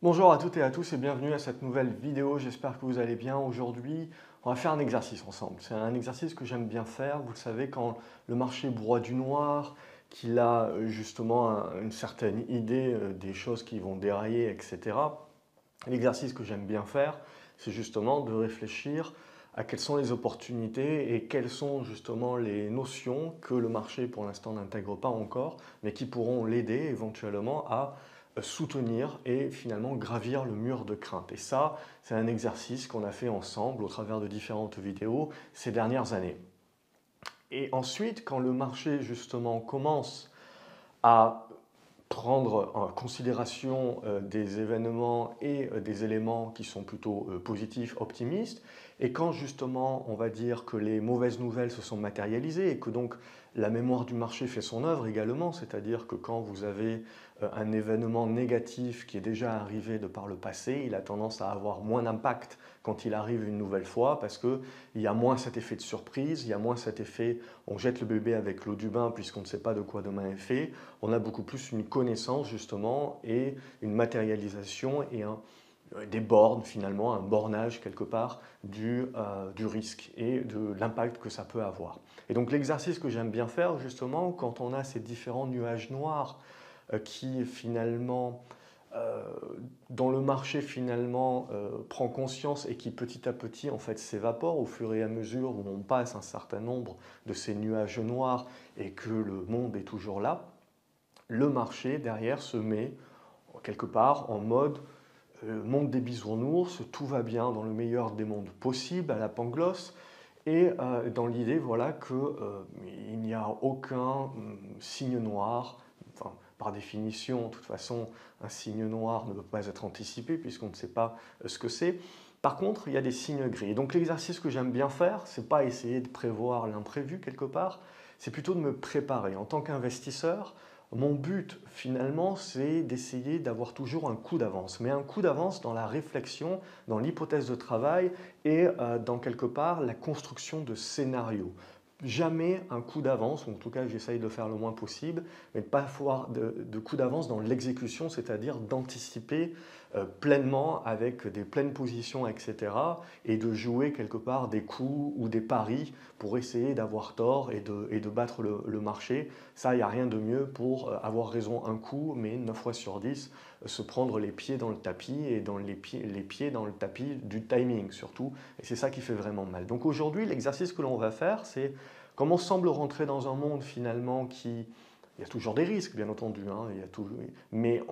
Bonjour à toutes et à tous et bienvenue à cette nouvelle vidéo, j'espère que vous allez bien. Aujourd'hui, on va faire un exercice ensemble. C'est un exercice que j'aime bien faire, vous le savez, quand le marché broie du noir, qu'il a justement une certaine idée des choses qui vont dérailler, etc. L'exercice que j'aime bien faire, c'est justement de réfléchir à quelles sont les opportunités et quelles sont justement les notions que le marché pour l'instant n'intègre pas encore, mais qui pourront l'aider éventuellement à soutenir et finalement gravir le mur de crainte. Et ça, c'est un exercice qu'on a fait ensemble au travers de différentes vidéos ces dernières années. Et ensuite, quand le marché justement commence à prendre en considération des événements et des éléments qui sont plutôt positifs, optimistes, et quand justement on va dire que les mauvaises nouvelles se sont matérialisées et que donc la mémoire du marché fait son œuvre également, c'est-à-dire que quand vous avez un événement négatif qui est déjà arrivé de par le passé, il a tendance à avoir moins d'impact quand il arrive une nouvelle fois parce qu'il y a moins cet effet de surprise, il y a moins cet effet on jette le bébé avec l'eau du bain puisqu'on ne sait pas de quoi demain est fait, on a beaucoup plus une connaissance justement et une matérialisation et des bornes finalement, un bornage quelque part du risque et de l'impact que ça peut avoir. Et donc l'exercice que j'aime bien faire justement quand on a ces différents nuages noirs qui finalement dont le marché finalement prend conscience et qui petit à petit en fait s'évapore au fur et à mesure où on passe un certain nombre de ces nuages noirs et que le monde est toujours là, le marché derrière se met quelque part en mode monde des bisounours, tout va bien dans le meilleur des mondes possible à la Pangloss et dans l'idée voilà qu'il n'y a aucun signe noir, enfin, par définition, de toute façon, un signe noir ne peut pas être anticipé puisqu'on ne sait pas ce que c'est. Par contre, il y a des signes gris. Et donc l'exercice que j'aime bien faire, c'est pas essayer de prévoir l'imprévu quelque part, c'est plutôt de me préparer. En tant qu'investisseur, mon but finalement, c'est d'essayer d'avoir toujours un coup d'avance, mais un coup d'avance dans la réflexion, dans l'hypothèse de travail et dans quelque part la construction de scénarios. Jamais un coup d'avance, ou en tout cas j'essaye de le faire le moins possible, mais de ne pas avoir de coup d'avance dans l'exécution, c'est-à-dire d'anticiper pleinement avec des pleines positions, etc. et de jouer quelque part des coups ou des paris pour essayer d'avoir tort et de battre le marché. Ça, il n'y a rien de mieux pour avoir raison un coup, mais 9 fois sur 10, se prendre les pieds dans le tapis et dans les pieds dans le tapis du timing surtout. Et c'est ça qui fait vraiment mal. Donc aujourd'hui, l'exercice que l'on va faire, c'est comme on semble rentrer dans un monde finalement qui... Il y a toujours des risques, bien entendu, hein, il y a toujours... mais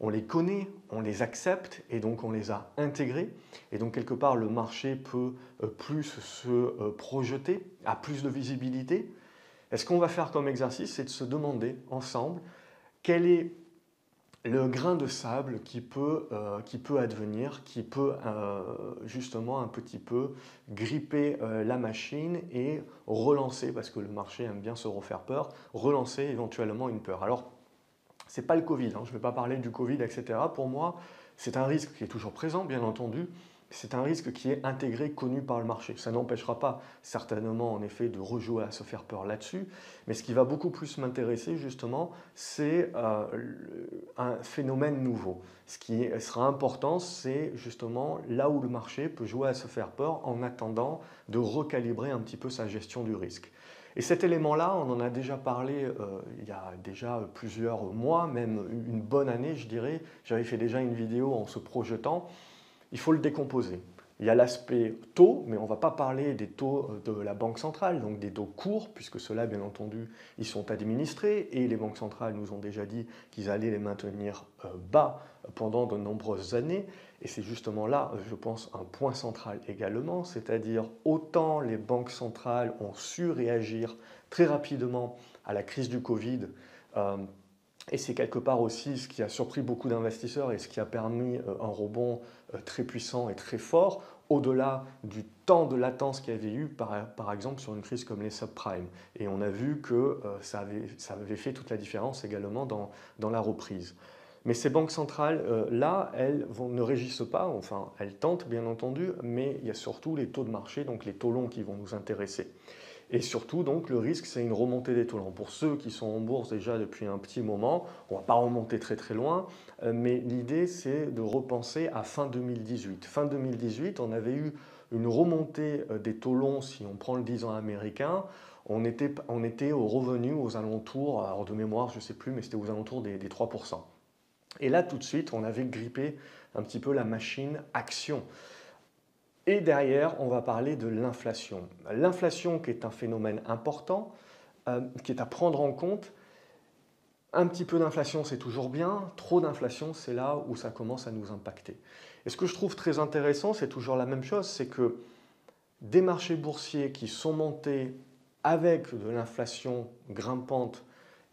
on les connaît, on les accepte et donc on les a intégrés. Et donc quelque part, le marché peut plus se projeter, a plus de visibilité. Et ce qu'on va faire comme exercice, c'est de se demander ensemble quel est le grain de sable qui peut advenir, qui peut justement un petit peu gripper la machine et relancer, parce que le marché aime bien se refaire peur, relancer éventuellement une peur. Alors, ce n'est pas le Covid, hein, je ne vais pas parler du Covid, etc. Pour moi, c'est un risque qui est toujours présent, bien entendu. C'est un risque qui est intégré, connu par le marché. Ça n'empêchera pas certainement en effet de rejouer à se faire peur là-dessus. Mais ce qui va beaucoup plus m'intéresser justement, c'est un phénomène nouveau. Ce qui sera important, c'est justement là où le marché peut jouer à se faire peur en attendant de recalibrer un petit peu sa gestion du risque. Et cet élément-là, on en a déjà parlé il y a déjà plusieurs mois, même une bonne année, je dirais. J'avais fait déjà une vidéo en se projetant. Il faut le décomposer. Il y a l'aspect taux, mais on ne va pas parler des taux de la Banque centrale, donc des taux courts, puisque ceux-là, bien entendu, ils sont administrés et les banques centrales nous ont déjà dit qu'ils allaient les maintenir bas pendant de nombreuses années. Et c'est justement là, je pense, un point central également, c'est-à-dire autant les banques centrales ont su réagir très rapidement à la crise du Covid, et c'est quelque part aussi ce qui a surpris beaucoup d'investisseurs et ce qui a permis un rebond très puissant et très fort, au-delà du temps de latence qu'il y avait eu, par exemple, sur une crise comme les subprimes. Et on a vu que ça avait fait toute la différence également dans la reprise. Mais ces banques centrales-là, elles ne régissent pas, enfin, elles tentent bien entendu, mais il y a surtout les taux de marché, donc les taux longs qui vont nous intéresser. Et surtout, donc, le risque, c'est une remontée des taux longs. Pour ceux qui sont en bourse déjà depuis un petit moment, on ne va pas remonter très très loin, mais l'idée, c'est de repenser à fin 2018. Fin 2018, on avait eu une remontée des taux longs, si on prend le 10 ans américain, on était au revenu aux alentours, alors de mémoire, je ne sais plus, mais c'était aux alentours des 3%. Et là, tout de suite, on avait grippé un petit peu la machine action. Et derrière, on va parler de l'inflation. L'inflation qui est un phénomène important, qui est à prendre en compte. Un petit peu d'inflation, c'est toujours bien. Trop d'inflation, c'est là où ça commence à nous impacter. Et ce que je trouve très intéressant, c'est toujours la même chose, c'est que des marchés boursiers qui sont montés avec de l'inflation grimpante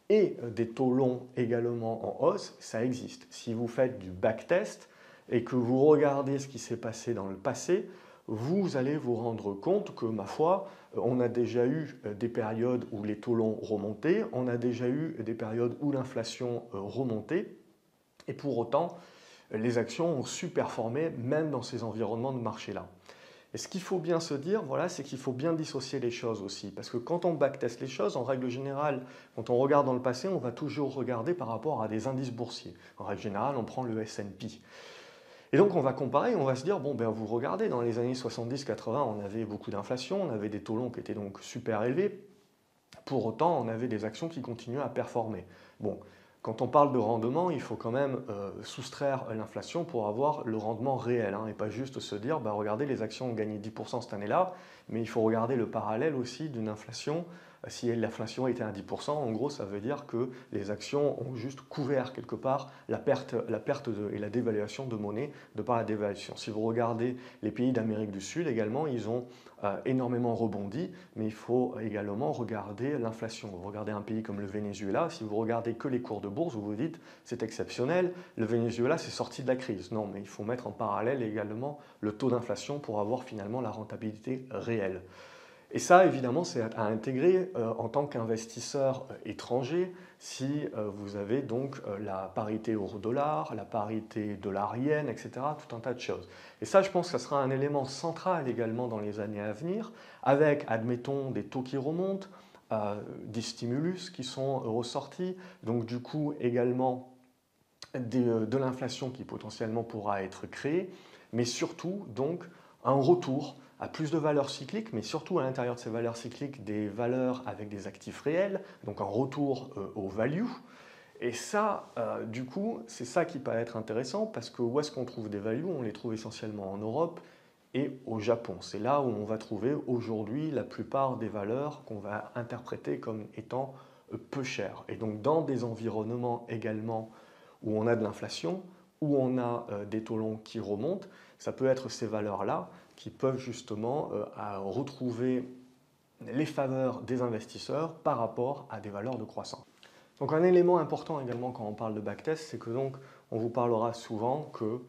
et des taux longs également en hausse, ça existe. Si vous faites du backtest et que vous regardez ce qui s'est passé dans le passé, vous allez vous rendre compte que, ma foi, on a déjà eu des périodes où les taux longs remontaient, on a déjà eu des périodes où l'inflation remontait, et pour autant, les actions ont su performer même dans ces environnements de marché-là. Et ce qu'il faut bien se dire, voilà, c'est qu'il faut bien dissocier les choses aussi. Parce que quand on backteste les choses, en règle générale, quand on regarde dans le passé, on va toujours regarder par rapport à des indices boursiers. En règle générale, on prend le S&P. Et donc on va comparer, on va se dire, bon, ben vous regardez, dans les années 70-80, on avait beaucoup d'inflation, on avait des taux longs qui étaient donc super élevés. Pour autant, on avait des actions qui continuaient à performer. Bon, quand on parle de rendement, il faut quand même soustraire l'inflation pour avoir le rendement réel, hein, et pas juste se dire, bah, regardez, les actions ont gagné 10% cette année-là, mais il faut regarder le parallèle aussi d'une inflation. Si l'inflation était à 10%, en gros, ça veut dire que les actions ont juste couvert quelque part la perte et la dévaluation de monnaie de par la dévaluation. Si vous regardez les pays d'Amérique du Sud également, ils ont énormément rebondi, mais il faut également regarder l'inflation. Vous regardez un pays comme le Venezuela, si vous regardez que les cours de bourse, vous vous dites c'est exceptionnel, le Venezuela c'est sorti de la crise. Non, mais il faut mettre en parallèle également le taux d'inflation pour avoir finalement la rentabilité réelle. Et ça, évidemment, c'est à intégrer en tant qu'investisseur étranger si vous avez donc la parité euro-dollar, la parité dollar-yen, etc., tout un tas de choses. Et ça, je pense que ça sera un élément central également dans les années à venir, avec, admettons, des taux qui remontent, des stimulus qui sont ressortis, donc du coup également de l'inflation qui potentiellement pourra être créée, mais surtout donc un retour à plus de valeurs cycliques, mais surtout à l'intérieur de ces valeurs cycliques des valeurs avec des actifs réels, donc un retour au value. Et ça, du coup, c'est ça qui peut être intéressant parce que où est-ce qu'on trouve des values? On les trouve essentiellement en Europe et au Japon. C'est là où on va trouver aujourd'hui la plupart des valeurs qu'on va interpréter comme étant peu chères. Et donc dans des environnements également où on a de l'inflation, où on a des taux longs qui remontent, ça peut être ces valeurs-là qui peuvent justement retrouver les faveurs des investisseurs par rapport à des valeurs de croissance. Donc un élément important également quand on parle de backtest, c'est que donc on vous parlera souvent que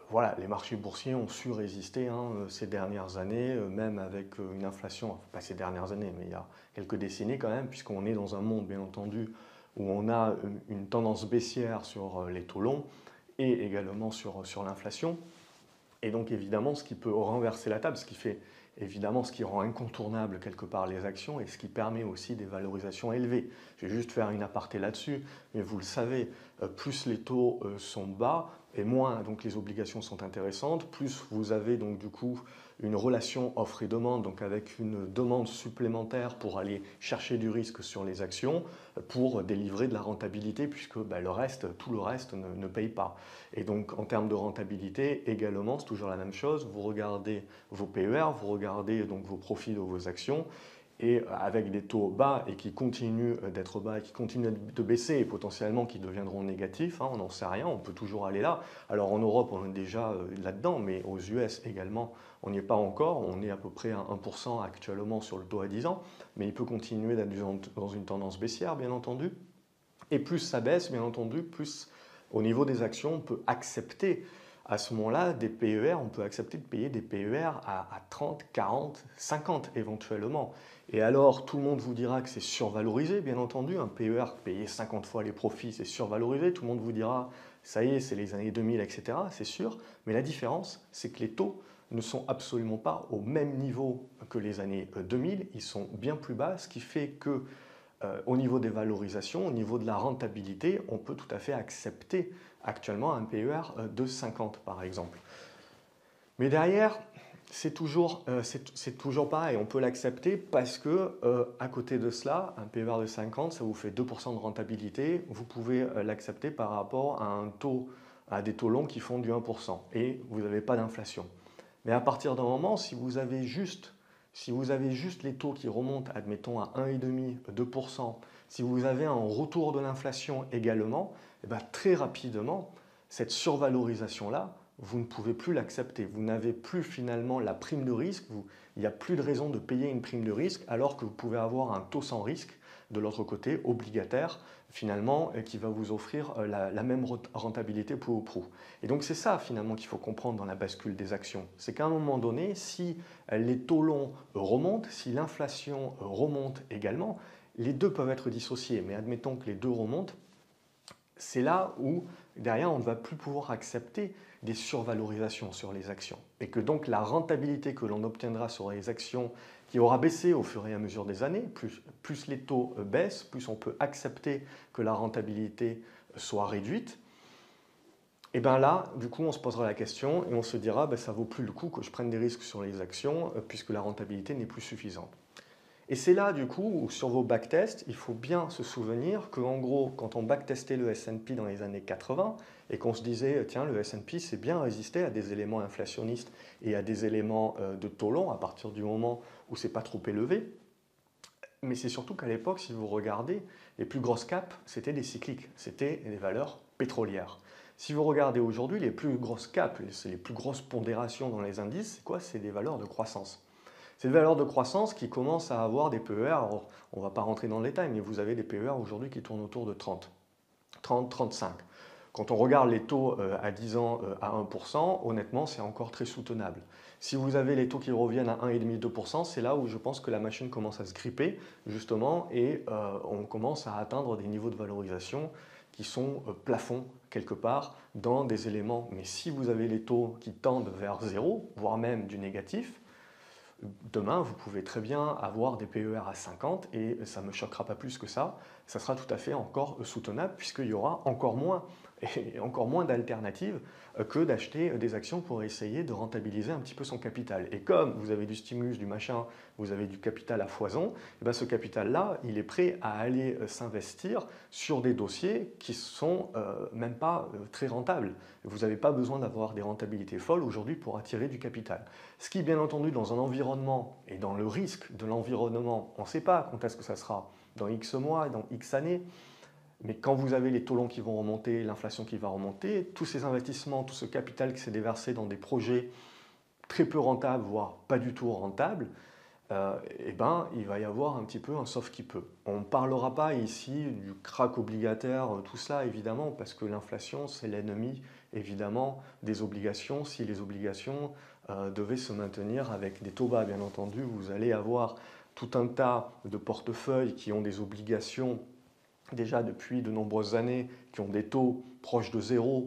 voilà, les marchés boursiers ont su résister ces dernières années, même avec une inflation, enfin, pas ces dernières années, mais il y a quelques décennies quand même, puisqu'on est dans un monde bien entendu où on a une tendance baissière sur les taux longs et également sur l'inflation. Et donc évidemment, ce qui peut renverser la table, ce qui fait évidemment ce qui rend incontournable quelque part les actions et ce qui permet aussi des valorisations élevées. Je vais juste faire une aparté là-dessus, mais vous le savez, plus les taux sont bas et moins donc les obligations sont intéressantes, plus vous avez donc du coup une relation offre et demande, donc avec une demande supplémentaire pour aller chercher du risque sur les actions, pour délivrer de la rentabilité, puisque tout le reste ne paye pas. Et donc en termes de rentabilité, également, c'est toujours la même chose, vous regardez vos PER, vous regardez donc vos profits de vos actions, et avec des taux bas et qui continuent d'être bas, et qui continuent de baisser et potentiellement qui deviendront négatifs, on n'en sait rien, on peut toujours aller là. Alors en Europe, on est déjà là-dedans, mais aux US également, on n'y est pas encore. On est à peu près à 1% actuellement sur le taux à 10 ans, mais il peut continuer d'être dans une tendance baissière, bien entendu. Et plus ça baisse, bien entendu, plus au niveau des actions, on peut accepter à ce moment-là des PER, on peut accepter de payer des PER à 30, 40, 50 éventuellement. Et alors, tout le monde vous dira que c'est survalorisé, bien entendu. Un PER payé 50 fois les profits, c'est survalorisé. Tout le monde vous dira, ça y est, c'est les années 2000, etc. C'est sûr. Mais la différence, c'est que les taux ne sont absolument pas au même niveau que les années 2000, ils sont bien plus bas, ce qui fait que au niveau des valorisations, au niveau de la rentabilité, on peut tout à fait accepter actuellement un PER de 50 par exemple. Mais derrière, c'est toujours pareil, on peut l'accepter parce que à côté de cela, un PER de 50, ça vous fait 2% de rentabilité, vous pouvez l'accepter par rapport à des taux longs qui font du 1% et vous n'avez pas d'inflation. Mais à partir d'un moment, si vous avez juste les taux qui remontent, admettons, à 1,5, 2%, si vous avez un retour de l'inflation également, eh bien, très rapidement, cette survalorisation-là, vous ne pouvez plus l'accepter. Vous n'avez plus finalement la prime de risque. Il n'y a plus de raison de payer une prime de risque alors que vous pouvez avoir un taux sans risque de l'autre côté, obligataire, finalement, qui va vous offrir la même rentabilité peu ou prou. Et donc c'est ça finalement qu'il faut comprendre dans la bascule des actions. C'est qu'à un moment donné, si les taux longs remontent, si l'inflation remonte également, les deux peuvent être dissociés, mais admettons que les deux remontent, c'est là où derrière on ne va plus pouvoir accepter des survalorisations sur les actions et que donc la rentabilité que l'on obtiendra sur les actions qui aura baissé au fur et à mesure des années, plus les taux baissent, plus on peut accepter que la rentabilité soit réduite. Et bien là, du coup, on se posera la question et on se dira, ben, ça vaut plus le coup que je prenne des risques sur les actions puisque la rentabilité n'est plus suffisante. Et c'est là, du coup, où sur vos backtests, il faut bien se souvenir qu'en gros, quand on backtestait le S&P dans les années 80 et qu'on se disait, tiens, le S&P, c'est bien résisté à des éléments inflationnistes et à des éléments de taux long à partir du moment où c'est pas trop élevé. Mais c'est surtout qu'à l'époque, si vous regardez, les plus grosses caps, c'était des cycliques, c'était des valeurs pétrolières. Si vous regardez aujourd'hui, les plus grosses caps, c'est les plus grosses pondérations dans les indices, c'est quoi? C'est des valeurs de croissance. C'est des valeurs de croissance qui commencent à avoir des PER, alors on ne va pas rentrer dans le détail, mais vous avez des PER aujourd'hui qui tournent autour de 30, 35. Quand on regarde les taux à 10 ans à 1%, honnêtement, c'est encore très soutenable. Si vous avez les taux qui reviennent à 1,5-2%, c'est là où je pense que la machine commence à se gripper, justement, et on commence à atteindre des niveaux de valorisation qui sont plafonds quelque part dans des éléments. Mais si vous avez les taux qui tendent vers zéro, voire même du négatif, demain, vous pouvez très bien avoir des PER à 50 et ça ne me choquera pas plus que ça. Ça sera tout à fait encore soutenable puisqu'il y aura encore moins d'alternatives que d'acheter des actions pour essayer de rentabiliser un petit peu son capital. Et comme vous avez du stimulus, du machin, vous avez du capital à foison, et bien ce capital-là, il est prêt à aller s'investir sur des dossiers qui ne sont même pas très rentables. Vous n'avez pas besoin d'avoir des rentabilités folles aujourd'hui pour attirer du capital. Ce qui, bien entendu, dans un environnement et dans le risque de l'environnement, on ne sait pas quand est-ce que ça sera, dans X mois, dans X années, mais quand vous avez les taux longs qui vont remonter, l'inflation qui va remonter, tous ces investissements, tout ce capital qui s'est déversé dans des projets très peu rentables, voire pas du tout rentables, eh ben, il va y avoir un petit peu un sauf qui peut. On ne parlera pas ici du crack obligataire, tout ça évidemment, parce que l'inflation c'est l'ennemi évidemment des obligations. Si les obligations devaient se maintenir avec des taux bas, bien entendu, vous allez avoir tout un tas de portefeuilles qui ont des obligations déjà depuis de nombreuses années, qui ont des taux proches de zéro,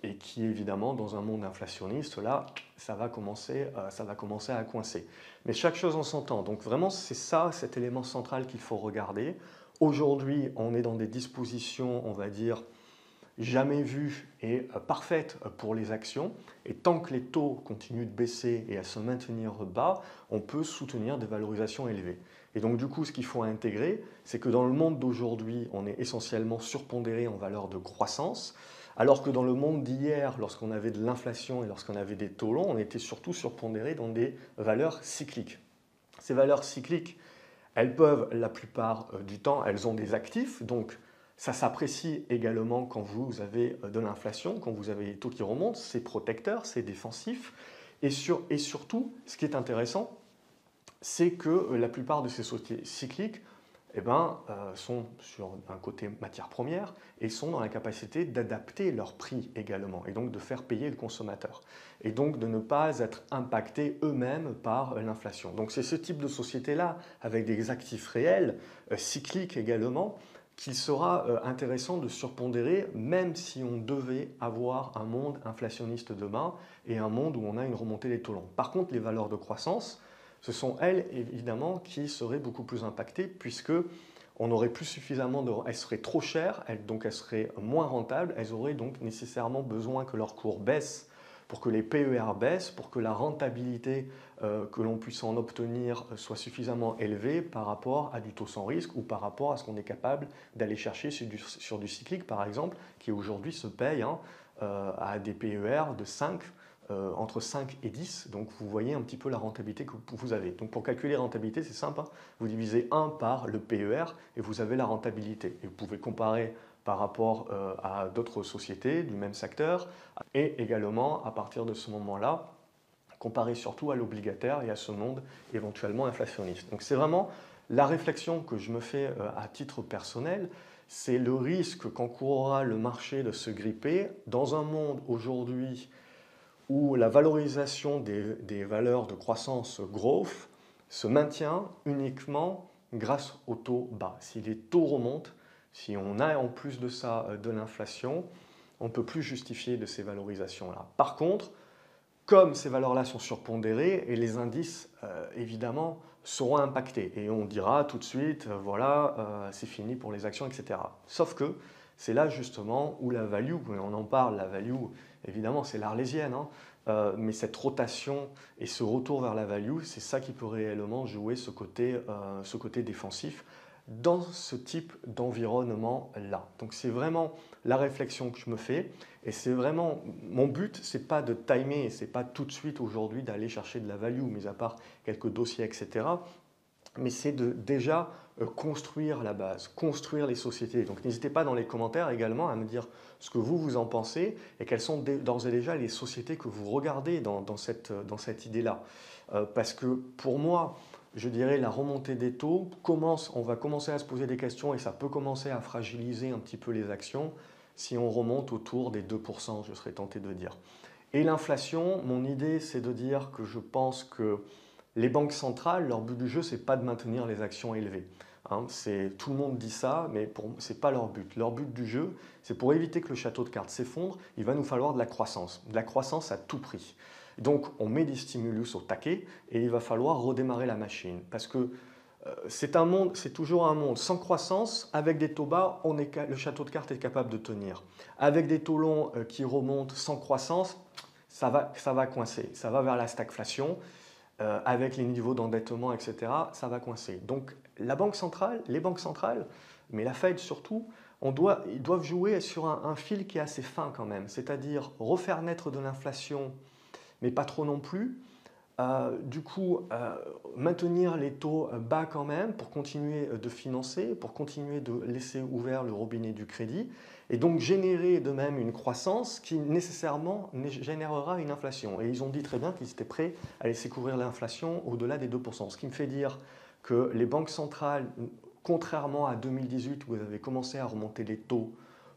et qui évidemment dans un monde inflationniste, là, ça va commencer à coincer. Mais chaque chose en son temps. Donc vraiment, c'est ça, cet élément central qu'il faut regarder. Aujourd'hui, on est dans des dispositions, on va dire, jamais vues et parfaites pour les actions. Et tant que les taux continuent de baisser et à se maintenir bas, on peut soutenir des valorisations élevées. Et donc du coup, ce qu'il faut intégrer, c'est que dans le monde d'aujourd'hui, on est essentiellement surpondéré en valeur de croissance, alors que dans le monde d'hier, lorsqu'on avait de l'inflation et lorsqu'on avait des taux longs, on était surtout surpondéré dans des valeurs cycliques. Ces valeurs cycliques, elles peuvent, la plupart du temps, elles ont des actifs, donc ça s'apprécie également quand vous avez de l'inflation, quand vous avez des taux qui remontent, c'est protecteur, c'est défensif, et surtout, ce qui est intéressant, c'est que la plupart de ces sociétés cycliques sont sur un côté matière première et sont dans la capacité d'adapter leur prix également et donc de faire payer le consommateur et donc de ne pas être impactés eux-mêmes par l'inflation. Donc c'est ce type de société-là avec des actifs réels, cycliques également, qu'il sera intéressant de surpondérer, même si on devait avoir un monde inflationniste demain et un monde où on a une remontée des taux longs. Par contre, les valeurs de croissance, ce sont elles, évidemment, qui seraient beaucoup plus impactées, puisque on n'aurait plus suffisamment de... Elles seraient trop chères, donc elles seraient moins rentables, elles auraient donc nécessairement besoin que leur cours baisse pour que les PER baissent, pour que la rentabilité que l'on puisse en obtenir soit suffisamment élevée par rapport à du taux sans risque ou par rapport à ce qu'on est capable d'aller chercher sur du cyclique, par exemple, qui aujourd'hui se paye à des PER de 5, entre 5 et 10. Donc vous voyez un petit peu la rentabilité que vous avez. Donc pour calculer la rentabilité, c'est simple, hein. Vous divisez 1 par le PER et vous avez la rentabilité. Et vous pouvez comparer par rapport à d'autres sociétés du même secteur et également à partir de ce moment-là, comparer surtout à l'obligataire et à ce monde éventuellement inflationniste. Donc c'est vraiment la réflexion que je me fais à titre personnel, c'est le risque qu'encourra le marché de se gripper dans un monde aujourd'hui où la valorisation des valeurs de croissance growth se maintient uniquement grâce aux taux bas. Si les taux remontent, si on a en plus de ça de l'inflation, on ne peut plus justifier de ces valorisations-là. Par contre, comme ces valeurs-là sont surpondérées, et les indices, évidemment, seront impactés. Et on dira tout de suite, voilà, c'est fini pour les actions, etc. Sauf que c'est là justement où la value, on en parle, la value, évidemment, c'est l'arlésienne, hein, mais cette rotation et ce retour vers la value, c'est ça qui peut réellement jouer ce côté défensif dans ce type d'environnement-là. Donc c'est vraiment la réflexion que je me fais et c'est vraiment, mon but, c'est pas de timer, c'est pas tout de suite aujourd'hui d'aller chercher de la value, mis à part quelques dossiers, etc. Mais c'est de déjà construire la base, construire les sociétés. Donc n'hésitez pas dans les commentaires également à me dire ce que vous en pensez et quelles sont d'ores et déjà les sociétés que vous regardez dans cette idée-là. Parce que pour moi, je dirais la remontée des taux on va commencer à se poser des questions et ça peut commencer à fragiliser un petit peu les actions si on remonte autour des 2%, je serais tenté de dire. Et l'inflation, mon idée, c'est de dire que je pense que les banques centrales, leur but du jeu, c'est pas de maintenir les actions élevées. Hein, tout le monde dit ça, mais ce n'est pas leur but. Leur but du jeu, c'est pour éviter que le château de cartes s'effondre, il va nous falloir de la croissance à tout prix. Donc on met des stimulus au taquet et il va falloir redémarrer la machine. Parce que c'est toujours un monde sans croissance, avec des taux bas, le château de cartes est capable de tenir. Avec des taux longs qui remontent sans croissance, ça va coincer, ça va vers la stagflation. Avec les niveaux d'endettement, etc., ça va coincer. Donc les banques centrales, mais la Fed surtout, ils doivent jouer sur un fil qui est assez fin quand même, c'est-à-dire refaire naître de l'inflation, mais pas trop non plus. Du coup, maintenir les taux bas quand même pour continuer de financer, pour continuer de laisser ouvert le robinet du crédit et donc générer de même une croissance qui nécessairement générera une inflation. Et ils ont dit très bien qu'ils étaient prêts à laisser couvrir l'inflation au-delà des 2%. Ce qui me fait dire que les banques centrales, contrairement à 2018 où elles avaient commencé à remonter les taux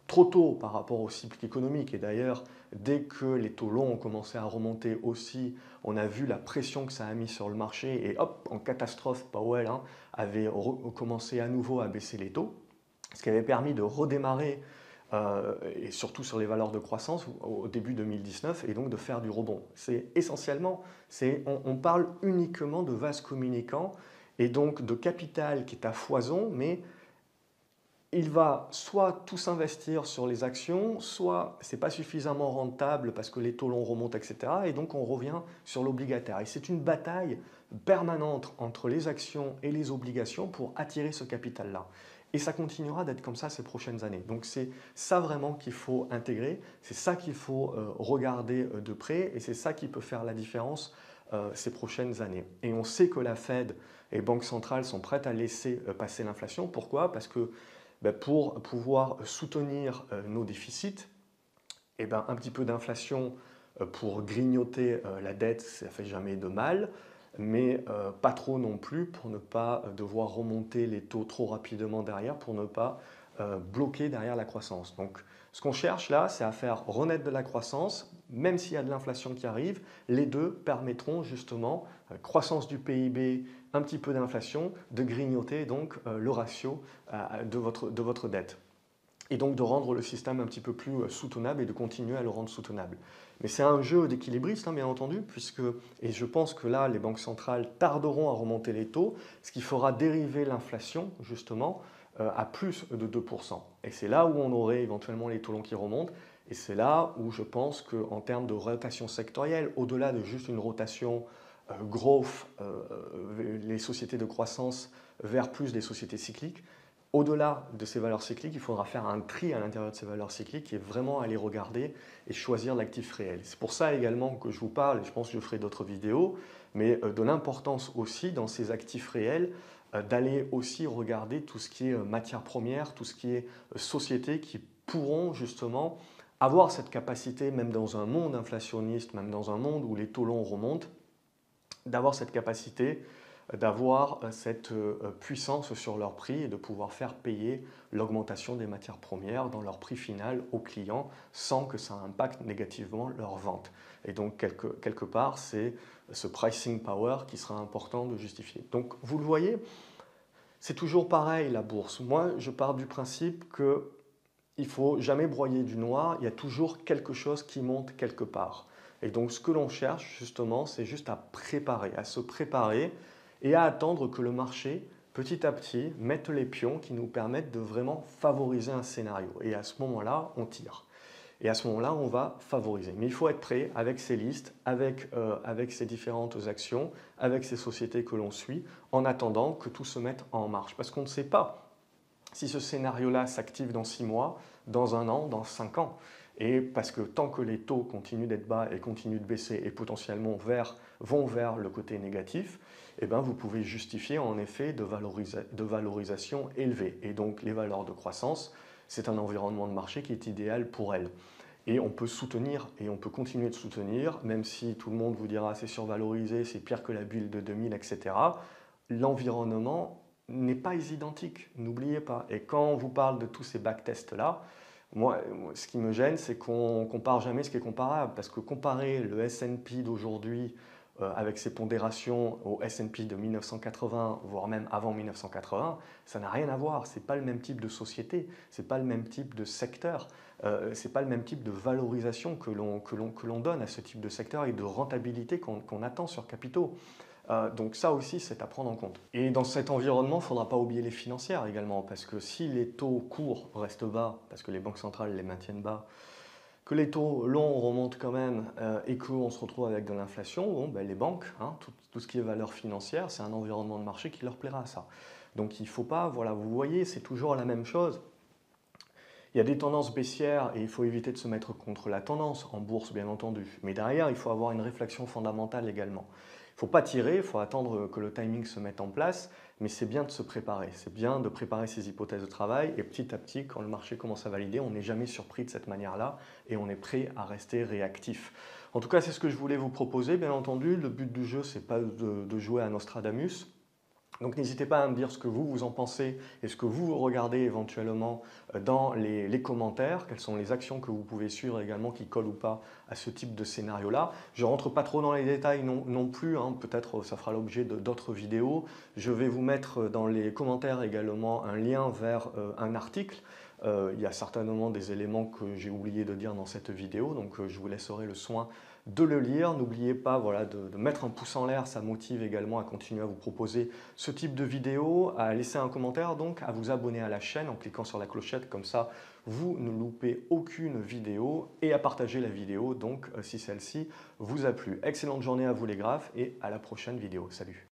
trop tôt par rapport au cycle économique. Et d'ailleurs, dès que les taux longs ont commencé à remonter aussi, on a vu la pression que ça a mis sur le marché et hop, en catastrophe, Powell avait commencé à nouveau à baisser les taux, ce qui avait permis de redémarrer et surtout sur les valeurs de croissance au début 2019 et donc de faire du rebond. C'est essentiellement, on parle uniquement de vases communicants et donc de capital qui est à foison, mais il va soit tout s'investir sur les actions, soit ce n'est pas suffisamment rentable parce que les taux longs remontent, etc. Et donc on revient sur l'obligataire. Et c'est une bataille permanente entre les actions et les obligations pour attirer ce capital-là. Et ça continuera d'être comme ça ces prochaines années. Donc c'est ça vraiment qu'il faut intégrer, c'est ça qu'il faut regarder de près et c'est ça qui peut faire la différence ces prochaines années. Et on sait que la Fed et les banques centrales sont prêtes à laisser passer l'inflation. Pourquoi? Parce que pour pouvoir soutenir nos déficits, un petit peu d'inflation pour grignoter la dette, ça ne fait jamais de mal, mais pas trop non plus pour ne pas devoir remonter les taux trop rapidement derrière, pour ne pas bloquer derrière la croissance. Donc ce qu'on cherche là, c'est à faire renaître de la croissance, même s'il y a de l'inflation qui arrive, les deux permettront justement, croissance du PIB, un petit peu d'inflation, de grignoter donc le ratio de votre dette. Et donc de rendre le système un petit peu plus soutenable et de continuer à le rendre soutenable. Mais c'est un jeu d'équilibriste, hein, bien entendu, et je pense que là, les banques centrales tarderont à remonter les taux, ce qui fera dériver l'inflation, justement, à plus de 2%. Et c'est là où on aurait éventuellement les taux longs qui remontent, et c'est là où je pense qu'en termes de rotation sectorielle, au-delà de juste une rotation growth, les sociétés de croissance vers plus des sociétés cycliques, au-delà de ces valeurs cycliques, il faudra faire un tri à l'intérieur de ces valeurs cycliques et vraiment aller regarder et choisir l'actif réel. C'est pour ça également que je vous parle, et je pense que je ferai d'autres vidéos, mais de l'importance aussi dans ces actifs réels d'aller aussi regarder tout ce qui est matière première, tout ce qui est sociétés qui pourront justement avoir cette capacité, même dans un monde inflationniste, même dans un monde où les taux longs remontent, d'avoir cette capacité d'avoir cette puissance sur leur prix et de pouvoir faire payer l'augmentation des matières premières dans leur prix final aux clients sans que ça impacte négativement leur vente. Et donc, quelque part, c'est ce pricing power qui sera important de justifier. Donc, vous le voyez, c'est toujours pareil la bourse. Moi, je pars du principe que il ne faut jamais broyer du noir, il y a toujours quelque chose qui monte quelque part. Et donc, ce que l'on cherche, justement, c'est juste à se préparer et à attendre que le marché, petit à petit, mette les pions qui nous permettent de vraiment favoriser un scénario. Et à ce moment-là, on tire. Et à ce moment-là, on va favoriser. Mais il faut être prêt avec ces listes, avec ces différentes actions, avec ces sociétés que l'on suit, en attendant que tout se mette en marche. Parce qu'on ne sait pas si ce scénario-là s'active dans 6 mois, dans 1 an, dans 5 ans. Et parce que tant que les taux continuent d'être bas et continuent de baisser et potentiellement vont vers le côté négatif, eh bien vous pouvez justifier en effet de valorisation élevée. Et donc les valeurs de croissance, c'est un environnement de marché qui est idéal pour elles. Et on peut soutenir et on peut continuer de soutenir, même si tout le monde vous dira c'est survalorisé, c'est pire que la bulle de 2000, etc. L'environnement n'est pas identique, n'oubliez pas. Et quand on vous parle de tous ces backtests-là, moi, ce qui me gêne, c'est qu'on ne compare jamais ce qui est comparable. Parce que comparer le S&P d'aujourd'hui avec ses pondérations au S&P de 1980, voire même avant 1980, ça n'a rien à voir. Ce n'est pas le même type de société, ce n'est pas le même type de secteur, ce n'est pas le même type de valorisation que l'on donne à ce type de secteur et de rentabilité qu'on attend sur capitaux. Donc ça aussi, c'est à prendre en compte. Et dans cet environnement, il ne faudra pas oublier les financières également, parce que si les taux courts restent bas, parce que les banques centrales les maintiennent bas, que les taux longs remontent quand même et qu'on se retrouve avec de l'inflation, bon, ben les banques, hein, tout ce qui est valeur financière, c'est un environnement de marché qui leur plaira ça. Donc il ne faut pas, voilà, vous voyez, c'est toujours la même chose. Il y a des tendances baissières et il faut éviter de se mettre contre la tendance, en bourse bien entendu. Mais derrière, il faut avoir une réflexion fondamentale également. Il ne faut pas tirer, il faut attendre que le timing se mette en place, mais c'est bien de se préparer. C'est bien de préparer ses hypothèses de travail et petit à petit, quand le marché commence à valider, on n'est jamais surpris de cette manière-là et on est prêt à rester réactif. En tout cas, c'est ce que je voulais vous proposer. Bien entendu, le but du jeu, ce n'est pas de jouer à Nostradamus. Donc n'hésitez pas à me dire ce que vous en pensez et ce que vous regardez éventuellement dans les commentaires, quelles sont les actions que vous pouvez suivre également qui collent ou pas à ce type de scénario-là. Je ne rentre pas trop dans les détails non plus, hein, peut-être ça fera l'objet d'autres vidéos. Je vais vous mettre dans les commentaires également un lien vers un article. Il y a certainement des éléments que j'ai oublié de dire dans cette vidéo, donc je vous laisserai le soin de le lire. N'oubliez pas voilà, de mettre un pouce en l'air, ça motive également à continuer à vous proposer ce type de vidéo, à laisser un commentaire, donc à vous abonner à la chaîne en cliquant sur la clochette, comme ça vous ne loupez aucune vidéo, et à partager la vidéo donc si celle-ci vous a plu. Excellente journée à vous les graphes et à la prochaine vidéo. Salut!